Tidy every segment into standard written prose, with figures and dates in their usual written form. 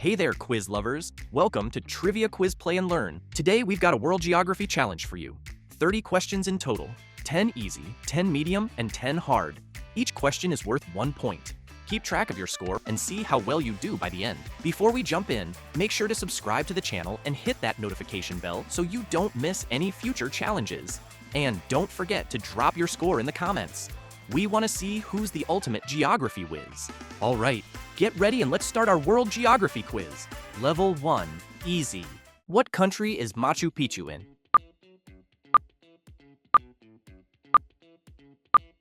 Hey there, quiz lovers! Welcome to Trivia Quiz Play and Learn. Today we've got a world geography challenge for you. 30 questions in total, 10 easy, 10 medium, and 10 hard. Each question is worth 1 point. Keep track of your score and see how well you do by the end. Before we jump in, make sure to subscribe to the channel and hit that notification bell so you don't miss any future challenges. And don't forget to drop your score in the comments. We want to see who's the ultimate geography whiz. All right, get ready and let's start our world geography quiz. Level 1, easy. What country is Machu Picchu in?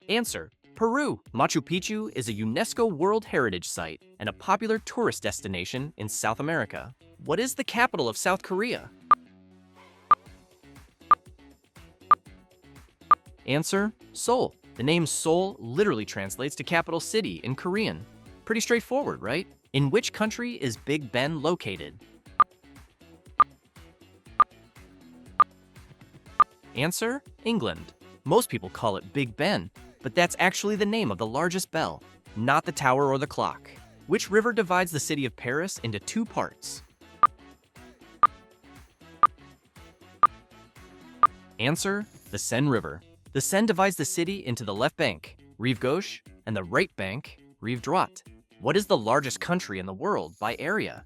Answer: Peru. Machu Picchu is a UNESCO World Heritage Site and a popular tourist destination in South America. What is the capital of South Korea? Answer: Seoul. The name Seoul literally translates to capital city in Korean. Pretty straightforward, right? In which country is Big Ben located? Answer: England. Most people call it Big Ben, but that's actually the name of the largest bell, not the tower or the clock. Which river divides the city of Paris into 2 parts? Answer: the Seine River. The Seine divides the city into the left bank, Rive Gauche, and the right bank, Rive Droite. What is the largest country in the world by area?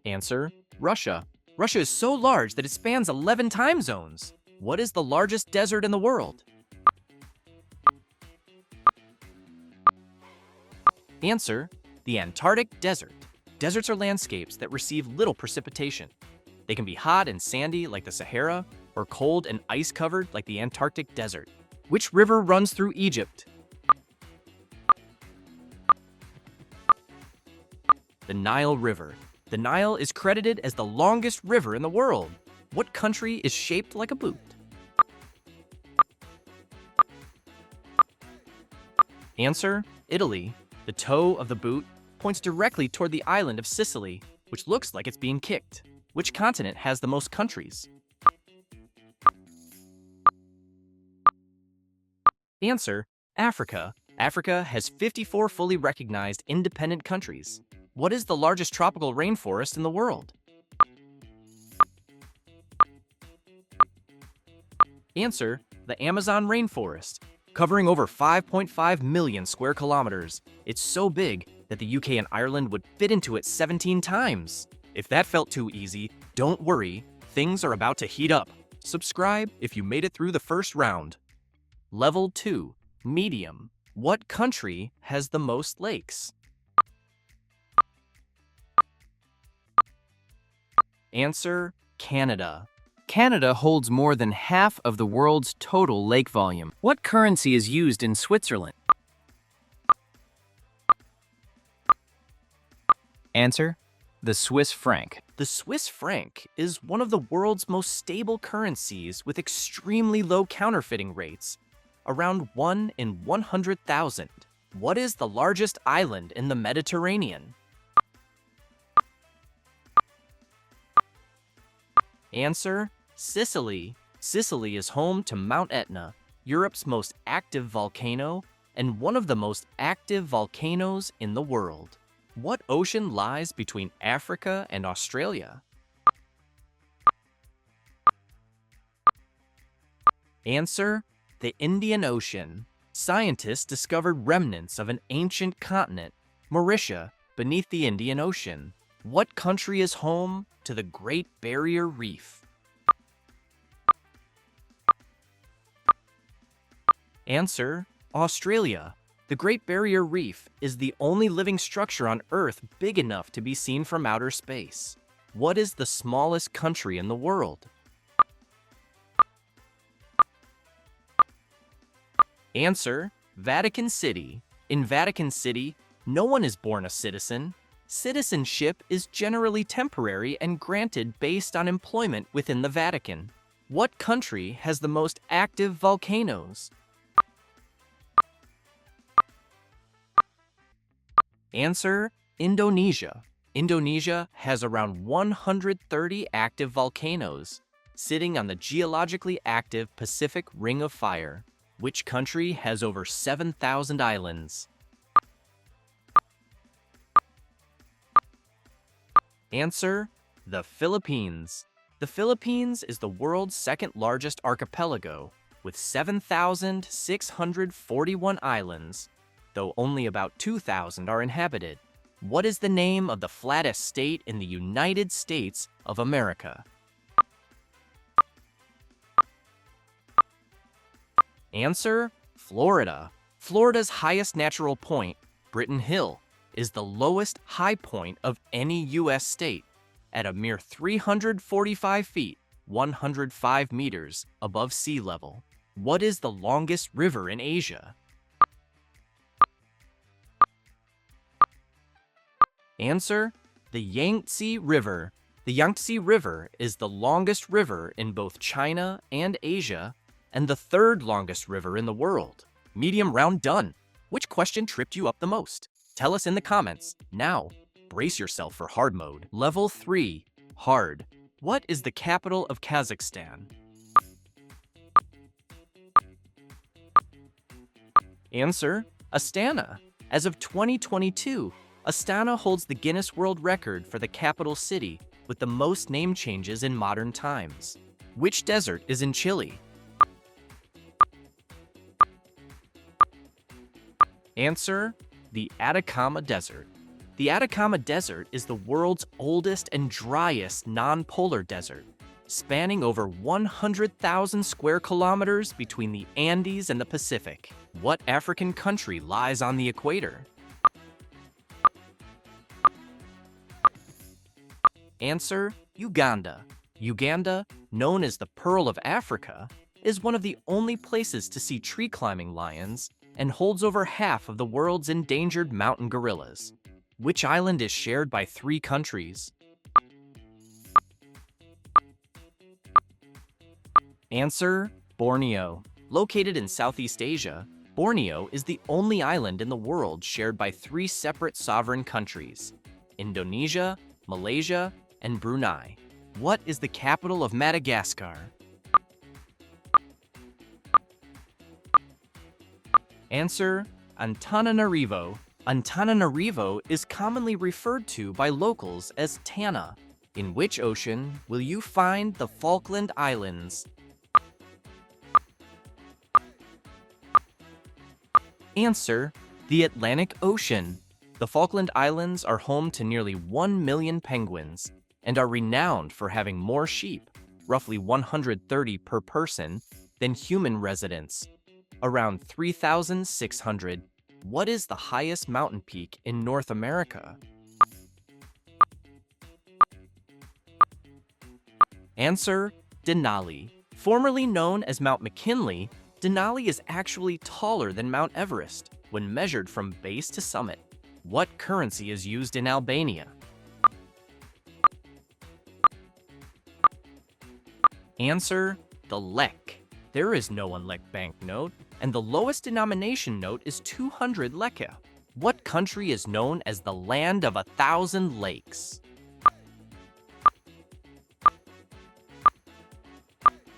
Answer: Russia. Russia is so large that it spans 11 time zones. What is the largest desert in the world? Answer: the Antarctic Desert. Deserts are landscapes that receive little precipitation. They can be hot and sandy like the Sahara, or cold and ice-covered like the Antarctic Desert. Which river runs through Egypt? The Nile River. The Nile is credited as the longest river in the world. What country is shaped like a boot? Answer: Italy. The toe of the boot points directly toward the island of Sicily, which looks like it's being kicked. Which continent has the most countries? Answer: Africa. Africa has 54 fully recognized independent countries. What is the largest tropical rainforest in the world? Answer: the Amazon rainforest, covering over 5.5 million square kilometers. It's so big that the UK and Ireland would fit into it 17 times. If that felt too easy, don't worry, things are about to heat up. Subscribe if you made it through the first round. Level 2, medium. What country has the most lakes? Answer: Canada. Canada holds more than half of the world's total lake volume. What currency is used in Switzerland? Answer: the Swiss franc. The Swiss franc is one of the world's most stable currencies with extremely low counterfeiting rates, around 1 in 100,000. What is the largest island in the Mediterranean? Answer: Sicily. Sicily is home to Mount Etna, Europe's most active volcano and one of the most active volcanoes in the world. What ocean lies between Africa and Australia? Answer: the Indian Ocean. Scientists discovered remnants of an ancient continent, Mauritius, beneath the Indian Ocean. What country is home to the Great Barrier Reef? Answer: Australia. The Great Barrier Reef is the only living structure on Earth big enough to be seen from outer space. What is the smallest country in the world? Answer: Vatican City. In Vatican City, no one is born a citizen. Citizenship is generally temporary and granted based on employment within the Vatican. What country has the most active volcanoes? Answer: Indonesia. Indonesia has around 130 active volcanoes, sitting on the geologically active Pacific Ring of Fire. Which country has over 7,000 islands? Answer: the Philippines. The Philippines is the world's second largest archipelago, with 7,641 islands, though only about 2,000 are inhabited. What is the name of the flattest state in the United States of America? Answer: Florida. Florida's highest natural point, Britton Hill, is the lowest high point of any U.S. state, at a mere 345 feet, 105 meters above sea level. What is the longest river in Asia? Answer: the Yangtze River. The Yangtze River is the longest river in both China and Asia, and the third longest river in the world. Medium round done. Which question tripped you up the most? Tell us in the comments. Now, brace yourself for hard mode. Level 3, hard. What is the capital of Kazakhstan? Answer: Astana. As of 2022, Astana holds the Guinness World Record for the capital city with the most name changes in modern times. Which desert is in Chile? Answer: the Atacama Desert. The Atacama Desert is the world's oldest and driest non-polar desert, spanning over 100,000 square kilometers between the Andes and the Pacific. What African country lies on the equator? Answer: Uganda. Uganda, known as the Pearl of Africa, is one of the only places to see tree climbing lions and holds over half of the world's endangered mountain gorillas. Which island is shared by 3 countries? Answer: Borneo. Located in Southeast Asia, Borneo is the only island in the world shared by 3 separate sovereign countries: Indonesia, Malaysia, and Brunei. What is the capital of Madagascar? Answer: Antananarivo. Antananarivo is commonly referred to by locals as Tana. In which ocean will you find the Falkland Islands? Answer: the Atlantic Ocean. The Falkland Islands are home to nearly 1 million penguins and are renowned for having more sheep, roughly 130 per person, than human residents, around 3,600. What is the highest mountain peak in North America? Answer: Denali. Formerly known as Mount McKinley, Denali is actually taller than Mount Everest when measured from base to summit. What currency is used in Albania? Answer: the lek. There is no one lek banknote, and the lowest denomination note is 200 leka. What country is known as the land of 1,000 lakes?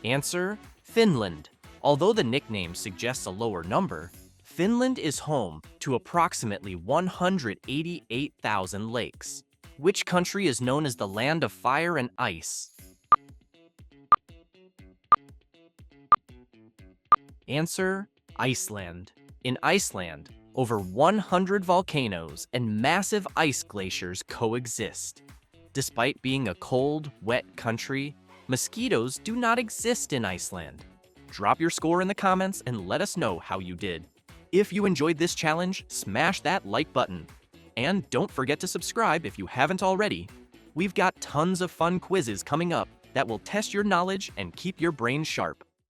Answer: Finland. Although the nickname suggests a lower number, Finland is home to approximately 188,000 lakes. Which country is known as the land of fire and ice? Answer: Iceland. In Iceland, over 100 volcanoes and massive ice glaciers coexist. Despite being a cold, wet country, mosquitoes do not exist in Iceland. Drop your score in the comments and let us know how you did. If you enjoyed this challenge, smash that like button. And don't forget to subscribe if you haven't already. We've got tons of fun quizzes coming up that will test your knowledge and keep your brain sharp.